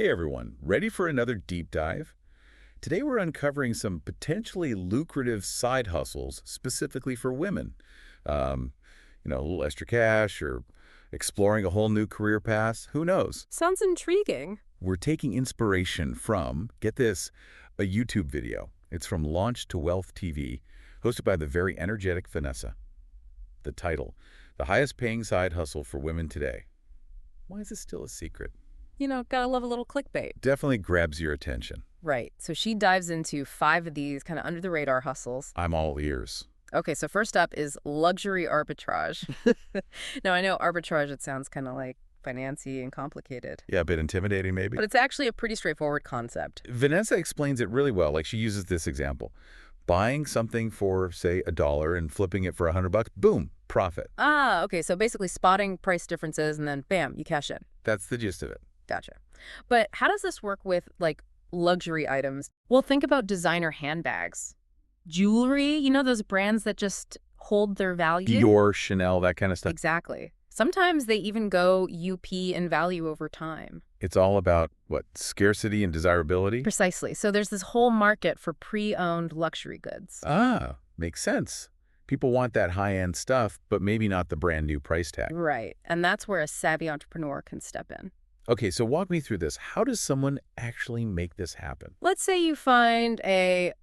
Hey everyone, ready for another deep dive? Today we're uncovering some potentially lucrative side hustles specifically for women. Um, a little extra cash or exploring a whole new career path, who knows? Sounds intriguing. We're taking inspiration from, get this, a YouTube video. It's from Launch to Wealth TV, hosted by the very energetic Vanessa. The title, The Highest Paying Side Hustle for Women Today. Why is this still a secret? Gotta love a little clickbait. Definitely grabs your attention. Right. So she dives into 5 of these kind of under the radar hustles. I'm all ears. Okay, so first up is luxury arbitrage. Now, I know arbitrage, it sounds kind of like financy and complicated, Yeah, a bit intimidating maybe. but it's actually a pretty straightforward concept. Vanessa explains it really well. Like she uses this example. Buying something for, say, $1 and flipping it for $100, boom, profit. Ah, okay, so basically spotting price differences and then bam, you cash in. That's the gist of it. Gotcha. But how does this work with, like, luxury items? Well, think about designer handbags. Jewelry, those brands that just hold their value? Dior, Chanel, that kind of stuff. Exactly. Sometimes they even go UP in value over time. It's all about, what, scarcity and desirability? Precisely. So there's this whole market for pre-owned luxury goods. Ah, makes sense. People want that high-end stuff, but maybe not the brand new price tag. Right. And that's where a savvy entrepreneur can step in. Okay, so walk me through this. How does someone actually make this happen? Let's say you find a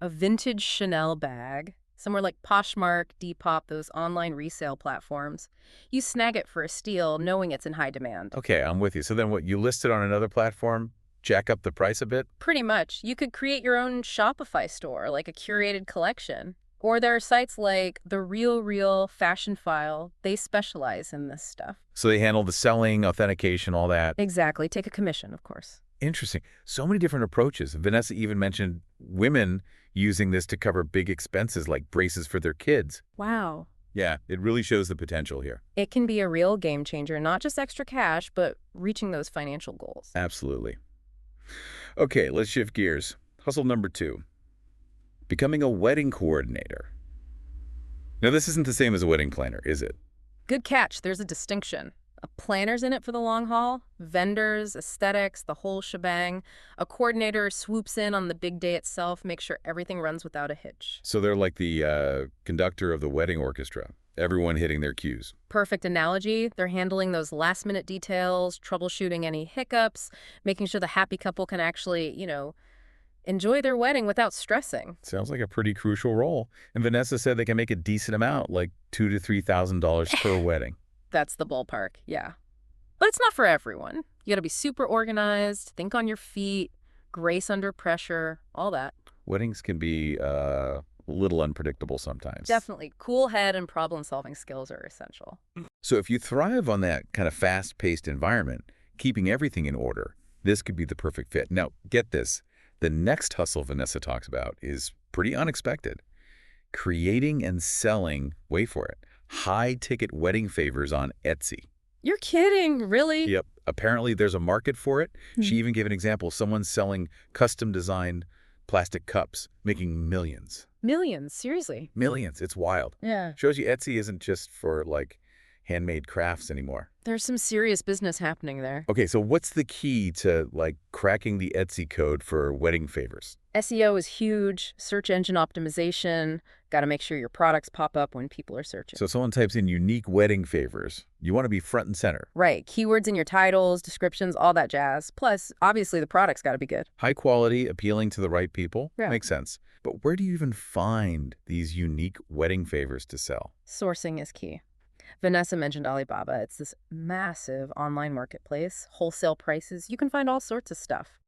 vintage Chanel bag, somewhere like Poshmark, Depop, those online resale platforms. You snag it for a steal, knowing it's in high demand. Okay, I'm with you. So then what, you list it on another platform, jack up the price a bit? Pretty much. You could create your own Shopify store, like a curated collection. Or there are sites like The Real Fashion File. They specialize in this stuff. So they handle the selling, authentication, all that. Exactly. Take a commission, of course. Interesting. So many different approaches. Vanessa even mentioned women using this to cover big expenses like braces for their kids. Wow. Yeah, it really shows the potential here. It can be a real game changer, not just extra cash, but reaching those financial goals. Absolutely. Okay, let's shift gears. Hustle number 2. Becoming a wedding coordinator. Now, this isn't the same as a wedding planner, is it? Good catch. There's a distinction. A planner's in it for the long haul. Vendors, aesthetics, the whole shebang. A coordinator swoops in on the big day itself, makes sure everything runs without a hitch. So they're like the conductor of the wedding orchestra, everyone hitting their cues. Perfect analogy. They're handling those last-minute details, troubleshooting any hiccups, making sure the happy couple can actually, enjoy their wedding without stressing. Sounds like a pretty crucial role. And Vanessa said they can make a decent amount, like $2,000 to $3,000 per wedding. That's the ballpark, yeah. But it's not for everyone. You gotta be super organized, think on your feet, grace under pressure, all that. Weddings can be a little unpredictable sometimes. Definitely. Cool head and problem-solving skills are essential. So if you thrive on that kind of fast-paced environment, keeping everything in order, this could be the perfect fit. Now, get this. The next hustle Vanessa talks about is pretty unexpected. Creating and selling, wait for it, high-ticket wedding favors on Etsy. You're kidding, really? Yep. Apparently there's a market for it. She even gave an example. Someone's selling custom-designed plastic cups, making millions. Millions, seriously. Millions. It's wild. Yeah. Shows you Etsy isn't just for, like, handmade crafts anymore. There's some serious business happening there. Okay, so what's the key to, like, cracking the Etsy code for wedding favors? SEO is huge, search engine optimization, gotta make sure your products pop up when people are searching. So someone types in unique wedding favors. You want to be front and center. Right, keywords in your titles, descriptions, all that jazz. Plus, obviously the product's gotta be good. High quality, appealing to the right people. Yeah. Makes sense. But where do you even find these unique wedding favors to sell? Sourcing is key. Vanessa mentioned Alibaba. It's this massive online marketplace, wholesale prices. You can find all sorts of stuff.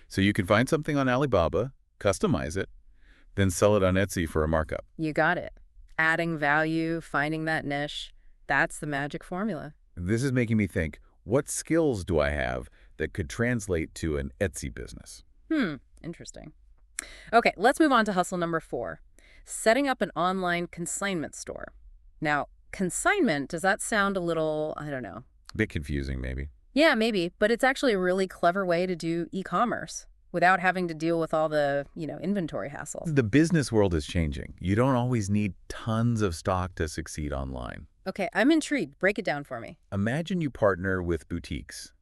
So you can find something on Alibaba, customize it, then sell it on Etsy for a markup. You got it. Adding value, finding that niche, that's the magic formula. This is making me think, what skills do I have that could translate to an Etsy business? Interesting. Okay, let's move on to hustle number 4. Setting up an online consignment store. Now, consignment, does that sound a little, I don't know. A bit confusing, maybe. Yeah, maybe, but it's actually a really clever way to do e-commerce without having to deal with all the, inventory hassles. The business world is changing. You don't always need tons of stock to succeed online. Okay, I'm intrigued. Break it down for me. Imagine you partner with boutiques,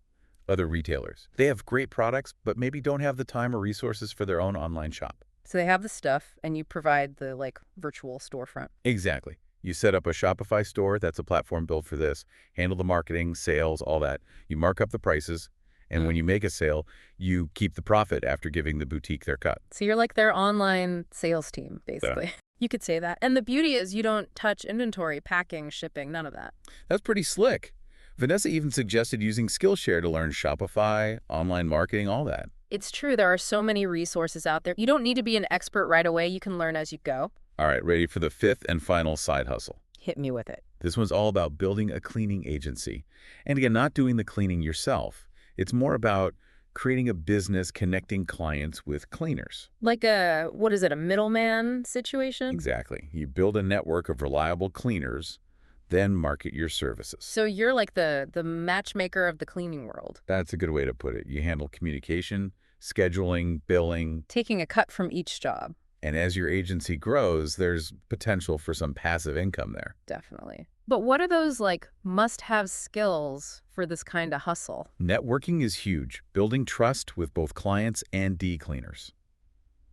other retailers. They have great products, but maybe don't have the time or resources for their own online shop. So they have the stuff, and you provide the, like, virtual storefront. Exactly. You set up a Shopify store, that's a platform built for this, handle the marketing, sales, all that. You mark up the prices, and when you make a sale, you keep the profit after giving the boutique their cut. So you're like their online sales team, Yeah. basically. You could say that. And the beauty is you don't touch inventory, packing, shipping, none of that. That's pretty slick. Vanessa even suggested using Skillshare to learn Shopify, online marketing, all that. It's true, there are so many resources out there. You don't need to be an expert right away. You can learn as you go. All right, ready for the fifth and final side hustle. Hit me with it. This one's all about building a cleaning agency. And again, not doing the cleaning yourself. It's more about creating a business connecting clients with cleaners. Like a, what is it, a middleman situation? Exactly. You build a network of reliable cleaners, then market your services. So you're like the matchmaker of the cleaning world. That's a good way to put it. You handle communication, scheduling, billing, Taking a cut from each job. and as your agency grows, there's potential for some passive income there. Definitely. But what are those, like, must-have skills for this kind of hustle? Networking is huge, building trust with both clients and D-cleaners.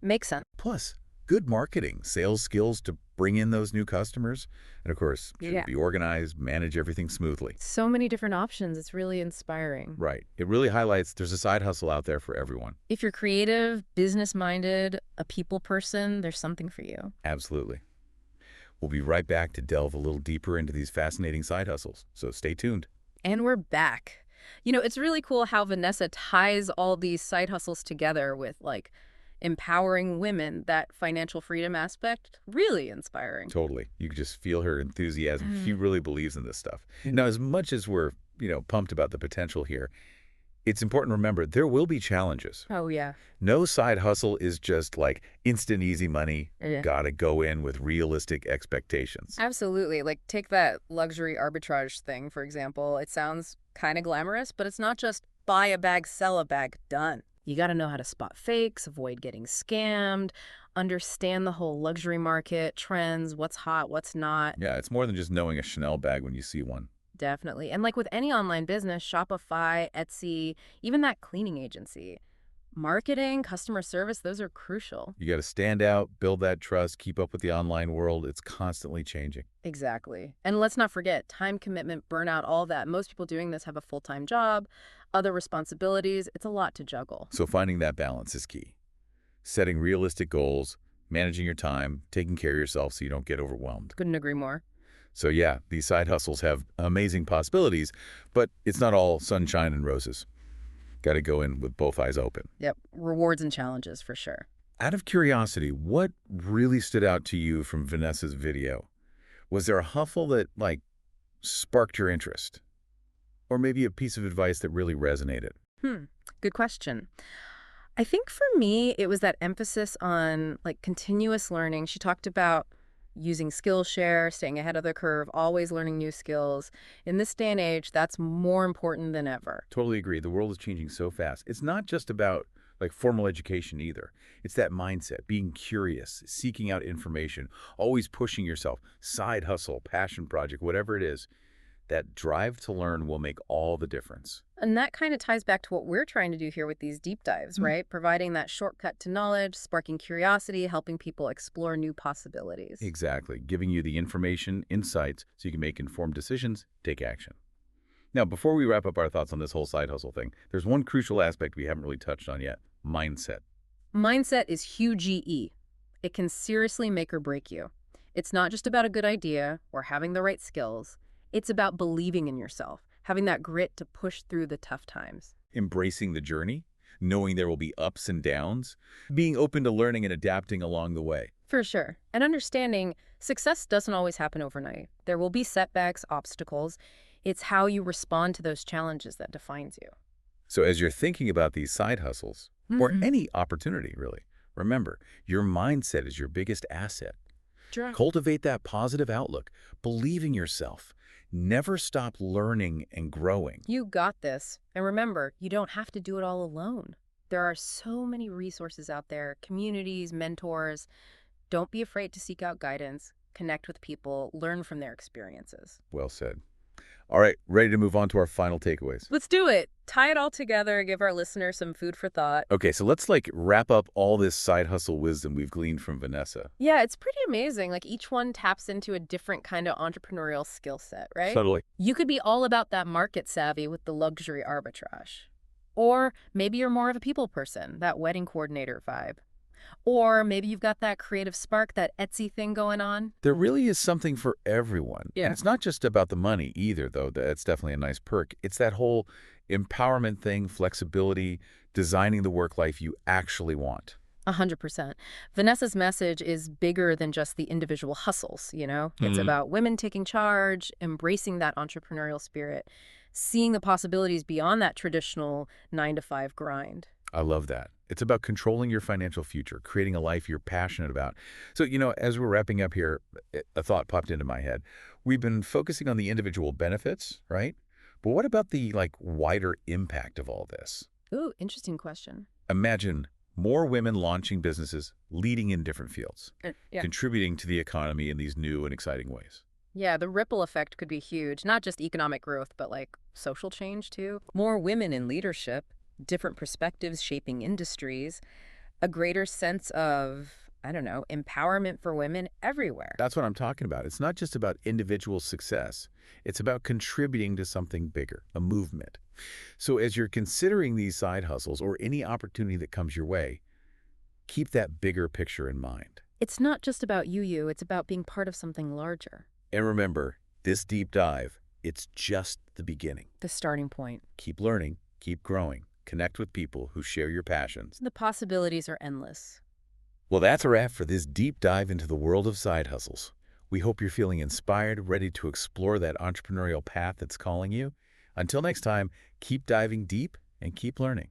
Makes sense. Plus, good marketing, sales skills to bring in those new customers, and of course, should Yeah. be organized, manage everything smoothly. So many different options. It's really inspiring. Right. It really highlights there's a side hustle out there for everyone. If you're creative, business-minded, a people person, there's something for you. Absolutely. We'll be right back to delve a little deeper into these fascinating side hustles, so stay tuned. And we're back. You know, it's really cool how Vanessa ties all these side hustles together with, like, empowering women, that financial freedom aspect. Really inspiring. Totally. You can just feel her enthusiasm. She really believes in this stuff. Now, as much as we're, pumped about the potential here, it's important to remember there will be challenges. Oh, yeah. No side hustle is just like instant easy money. Yeah. Gotta go in with realistic expectations. Absolutely. Like, take that luxury arbitrage thing, for example. It sounds kind of glamorous, but it's not just buy a bag, sell a bag, done. You got to know how to spot fakes, avoid getting scammed, understand the whole luxury market, trends, what's hot, what's not. Yeah, it's more than just knowing a Chanel bag when you see one. Definitely. And like with any online business, Shopify, Etsy, even that cleaning agency, marketing, customer service, those are crucial. You got to stand out, build that trust, keep up with the online world. It's constantly changing. Exactly. And let's not forget time commitment, burnout, all that. Most people doing this have a full-time job, other responsibilities. It's a lot to juggle. So finding that balance is key. Setting realistic goals, managing your time, taking care of yourself so you don't get overwhelmed. Couldn't agree more. So yeah, these side hustles have amazing possibilities, but it's not all sunshine and roses. Got to go in with both eyes open. Yep. Rewards and challenges for sure. Out of curiosity, what really stood out to you from Vanessa's video? Was there a hustle that, sparked your interest? Or maybe a piece of advice that really resonated? Good question. I think for me, it was that emphasis on, like, continuous learning. She talked about using Skillshare, staying ahead of the curve, always learning new skills. In this day and age, that's more important than ever. Totally agree. The world is changing so fast. It's not just about formal education either. It's that mindset, being curious, seeking out information, always pushing yourself, side hustle, passion project, whatever it is. That drive to learn will make all the difference. And that kind of ties back to what we're trying to do here with these deep dives, right? Providing that shortcut to knowledge, sparking curiosity, helping people explore new possibilities. Exactly. Giving you the information, insights, so you can make informed decisions, take action. Now, before we wrap up our thoughts on this whole side hustle thing, there's one crucial aspect we haven't really touched on yet: mindset. Mindset is huge EE. It can seriously make or break you. It's not just about a good idea or having the right skills. It's about believing in yourself, having that grit to push through the tough times. Embracing the journey, knowing there will be ups and downs, being open to learning and adapting along the way. For sure. And understanding success doesn't always happen overnight. There will be setbacks, obstacles. It's how you respond to those challenges that defines you. So as you're thinking about these side hustles, or any opportunity really, remember, your mindset is your biggest asset. Cultivate that positive outlook, believe in yourself. Never stop learning and growing. You got this. And remember, you don't have to do it all alone. There are so many resources out there, communities, mentors. Don't be afraid to seek out guidance, connect with people, learn from their experiences. Well said. All right, ready to move on to our final takeaways. Let's do it. Tie it all together, give our listeners some food for thought. Okay, so let's wrap up all this side hustle wisdom we've gleaned from Vanessa. Yeah, it's pretty amazing. Like each one taps into a different kind of entrepreneurial skill set, right? Totally. You could be all about that market savvy with the luxury arbitrage. Or maybe you're more of a people person, that wedding coordinator vibe. Or maybe you've got that creative spark, that Etsy thing going on. There really is something for everyone. Yeah. And it's not just about the money either, though. That's definitely a nice perk. It's that whole empowerment thing, flexibility, designing the work life you actually want. 100%. Vanessa's message is bigger than just the individual hustles, you know? It's about women taking charge, embracing that entrepreneurial spirit, seeing the possibilities beyond that traditional 9 to 5 grind. I love that. It's about controlling your financial future, creating a life you're passionate about. So, as we're wrapping up here, a thought popped into my head. We've been focusing on the individual benefits, right? But what about the wider impact of all this? Ooh, interesting question. Imagine more women launching businesses, leading in different fields, Yeah. contributing to the economy in these new and exciting ways. Yeah, the ripple effect could be huge, not just economic growth, but like social change too. More women in leadership, different perspectives shaping industries, a greater sense of, I don't know, empowerment for women everywhere. That's what I'm talking about. It's not just about individual success. It's about contributing to something bigger, a movement. So as you're considering these side hustles or any opportunity that comes your way, keep that bigger picture in mind. It's not just about you, it's about being part of something larger. And remember, this deep dive, it's just the beginning. The starting point. Keep learning, keep growing, connect with people who share your passions. The possibilities are endless. Well, that's a wrap for this deep dive into the world of side hustles. We hope you're feeling inspired, ready to explore that entrepreneurial path that's calling you. Until next time, keep diving deep and keep learning.